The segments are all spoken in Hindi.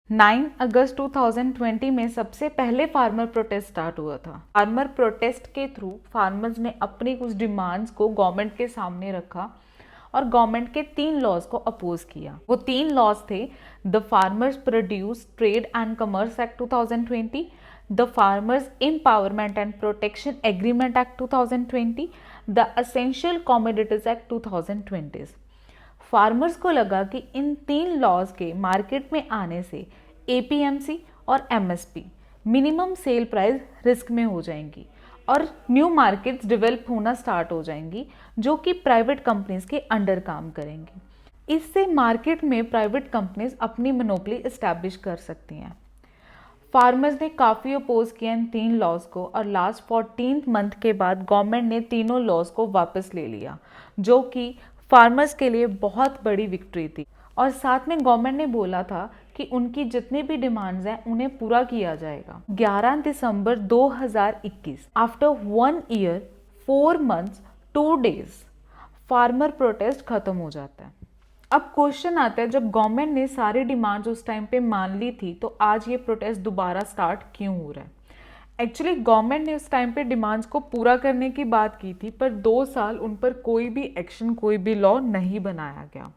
9 अगस्त 2020 में सबसे पहले फार्मर प्रोटेस्ट स्टार्ट हुआ था। फार्मर प्रोटेस्ट के थ्रू फार्मर्स ने अपनी कुछ डिमांड्स को गवर्नमेंट के सामने रखा और गवर्नमेंट के 3 लॉज को अपोज किया। वो 3 लॉज थे the farmers produce trade and commerce act 2020, the farmers empowerment and protection agreement act 2020, the essential commodities act 2020। Farmers को लगा कि इन 3 लॉज के मार्केट में आने से एपीएमसी और MSP minimum sale price risk में हो जाएंगी और न्यू मार्केट्स डेवलप होना स्टार्ट हो जाएंगी जो कि प्राइवेट कंपनीज के अंडर काम करेंगी। इससे मार्केट में प्राइवेट कंपनीज अपनी मोनोपोली इस्टेब्लिश कर सकती हैं। फार्मर्स ने काफ़ी अपोज किया इन 3 लॉज को और लास्ट 14 मंथ के बाद गवर्नमेंट ने तीनों लॉज को वापस ले लिया, जो कि फार्मर्स के लिए बहुत बड़ी विक्ट्री थी। और साथ में गवर्नमेंट ने बोला था कि उनकी जितनी भी डिमांड्स हैं उन्हें पूरा किया जाएगा। 11 दिसंबर 2021, after 1 year 4 months 2 days, farmer protest खत्म हो जाता है। अब क्वेश्चन आता है, जब गवर्नमेंट ने सारी डिमांड्स उस टाइम पे मान ली थी तो आज ये प्रोटेस्ट दोबारा स्टार्ट क्यों हो रहा है? एक्चुअली गवर्नमेंट ने उस टाइम पे डिमांड्स को पूरा करने की बात की थी, पर 2 साल उन पर कोई भी एक्शन, कोई भी लॉ नहीं बनाया गया।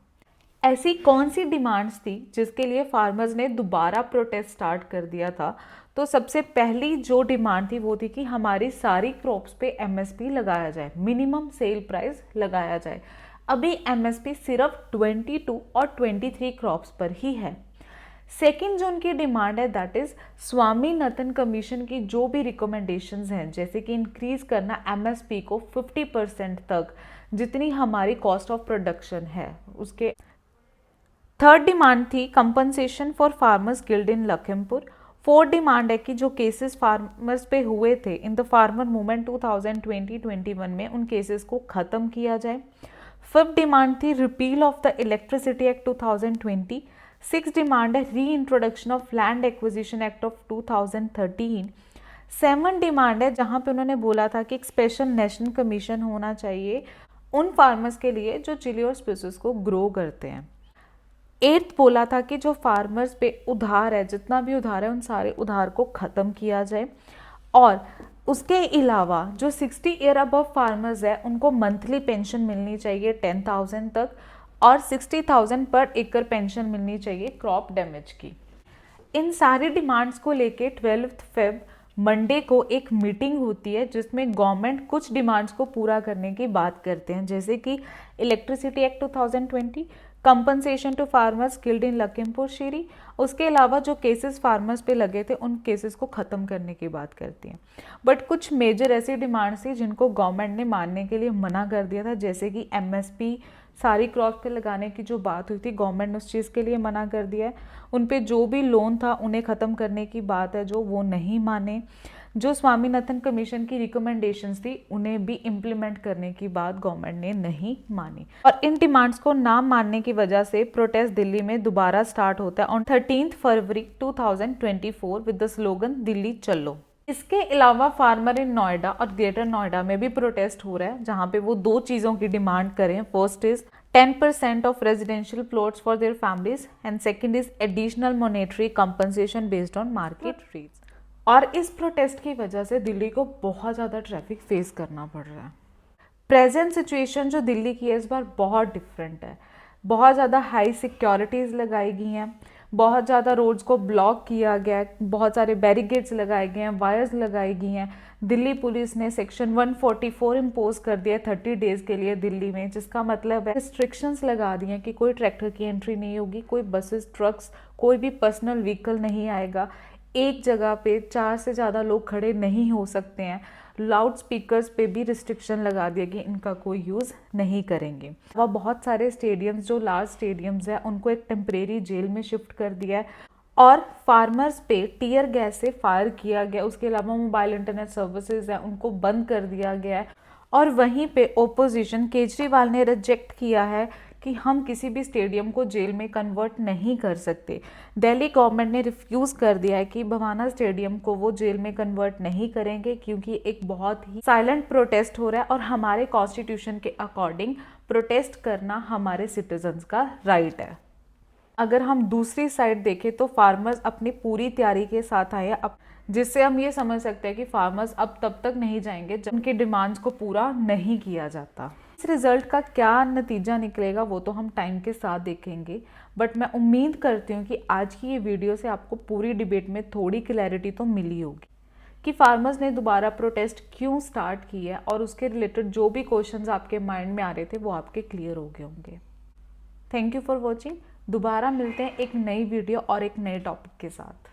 ऐसी कौन सी डिमांड्स थी जिसके लिए फार्मर्स ने दोबारा प्रोटेस्ट स्टार्ट कर दिया था? तो सबसे पहली जो डिमांड थी वो थी कि हमारी सारी क्रॉप्स पे एमएसपी लगाया जाए, मिनिमम सेल प्राइस लगाया जाए। अभी एमएसपी सिर्फ 22 और 23 क्रॉप्स पर ही है। सेकेंड जो उनकी डिमांड है दैट इज स्वामीनाथन कमीशन की जो भी रिकमेंडेशंस हैं, जैसे कि इंक्रीज करना एमएसपी को 50% तक, जितनी हमारी कॉस्ट ऑफ प्रोडक्शन है उसके। थर्ड डिमांड थी compensation for farmers killed in Lakhimpur. Fourth demand है कि जो केसेस फार्मर्स पे हुए थे इन द फार्मर मूवमेंट 2020-21 में, उन केसेस को ख़त्म किया जाए। फिफ्थ डिमांड थी repeal of the electricity act 2020। Six demand है री introduction of land acquisition act of 2013। Seven demand है जहाँ पे उन्होंने बोला था कि एक स्पेशल नेशनल कमीशन होना चाहिए उन फार्मर्स के लिए जो चिली और स्पाइसेस को ग्रो करते हैं। एट्थ बोला था कि जो फार्मर्स पे उधार है, जितना भी उधार है, उन सारे उधार को ख़त्म किया जाए। और उसके अलावा जो 60 ईयर अबव फार्मर्स है उनको मंथली पेंशन मिलनी चाहिए 10,000 तक और 60,000 पर एकड़ पेंशन मिलनी चाहिए क्रॉप डैमेज की। इन सारी डिमांड्स को लेके 12 फेब मंडे को एक मीटिंग होती है जिसमें गवर्नमेंट कुछ डिमांड्स को पूरा करने की बात करते हैं, जैसे कि electricity act 2020, compensation to farmers killed in Lakhimpur Kheri, उसके अलावा जो केसेस फार्मर्स पे लगे थे उन केसेस को ख़त्म करने की बात करती हैं। बट कुछ मेजर ऐसी डिमांड्स थी जिनको गवर्नमेंट ने मानने के लिए मना कर दिया था, जैसे कि एमएसपी सारी क्रॉप पे लगाने की जो बात हुई थी गवर्नमेंट ने उस चीज़ के लिए मना कर दिया है। उन पे जो भी लोन था उन्हें ख़त्म करने की बात है जो वो नहीं माने। जो स्वामीनाथन कमीशन की रिकमेंडेशंस थी उन्हें भी इम्प्लीमेंट करने की बात गवर्नमेंट ने नहीं मानी। और इन डिमांड्स को ना मानने की वजह से प्रोटेस्ट दिल्ली में दोबारा स्टार्ट होता है on 13 February 2024 with the slogan Delhi चलो। इसके अलावा फार्मर इन नोएडा और ग्रेटर नोएडा में भी प्रोटेस्ट हो रहा है, जहां पे वो 2 चीज़ों की डिमांड करें। First is 10% of residential plots for their families and second is additional monetary compensation based on market rates. और इस प्रोटेस्ट की वजह से दिल्ली को बहुत ज़्यादा ट्रैफिक फेस करना पड़ रहा है। प्रेजेंट सिचुएशन जो दिल्ली की है इस बार बहुत डिफरेंट है। बहुत ज़्यादा हाई सिक्योरिटीज़ लगाई गई हैं, बहुत ज़्यादा रोड्स को ब्लॉक किया गया है, बहुत सारे बैरिकेड्स लगाए गए हैं, वायर्स लगाई गई हैं। दिल्ली पुलिस ने सेक्शन 144 इम्पोज कर दिया है 30 डेज़ के लिए दिल्ली में, जिसका मतलब है रिस्ट्रिक्शंस लगा दी हैं कि कोई ट्रैक्टर की एंट्री नहीं होगी, कोई बसेस, ट्रक्स, कोई भी पर्सनल व्हीकल नहीं आएगा। एक जगह पे 4 से ज़्यादा लोग खड़े नहीं हो सकते हैं। लाउड स्पीकर्स पे भी रिस्ट्रिक्शन लगा दिया कि इनका कोई यूज़ नहीं करेंगे। वह बहुत सारे स्टेडियम्स जो लार्ज स्टेडियम्स हैं उनको एक टेम्परेरी जेल में शिफ्ट कर दिया है और फार्मर्स पे टीयर गैस से फायर किया गया। उसके अलावा मोबाइल इंटरनेट सर्विसेज हैं उनको बंद कर दिया गया है। और वहीं पे ओपोजिशन केजरीवाल ने रिजेक्ट किया है कि हम किसी भी स्टेडियम को जेल में कन्वर्ट नहीं कर सकते। दिल्ली गवर्नमेंट ने रिफ्यूज़ कर दिया है कि भवाना स्टेडियम को वो जेल में कन्वर्ट नहीं करेंगे, क्योंकि एक बहुत ही साइलेंट प्रोटेस्ट हो रहा है और हमारे कॉन्स्टिट्यूशन के अकॉर्डिंग प्रोटेस्ट करना हमारे सिटीजन्स का राइट है। अगर हम दूसरी साइड देखें तो फार्मर्स अपनी पूरी तैयारी के साथ आए हैं, जिससे हम ये समझ सकते हैं कि फार्मर्स अब तब तक नहीं जाएंगे जब उनके डिमांड्स को पूरा नहीं किया जाता। इस रिजल्ट का क्या नतीजा निकलेगा वो तो हम टाइम के साथ देखेंगे, बट मैं उम्मीद करती हूँ कि आज की ये वीडियो से आपको पूरी डिबेट में थोड़ी क्लैरिटी तो मिली होगी कि फार्मर्स ने दोबारा प्रोटेस्ट क्यों स्टार्ट की है, और उसके रिलेटेड जो भी क्वेश्चंस आपके माइंड में आ रहे थे वो आपके क्लियर हो गए होंगे। Thank you for watching. दोबारा मिलते हैं एक नई वीडियो और एक नए टॉपिक के साथ।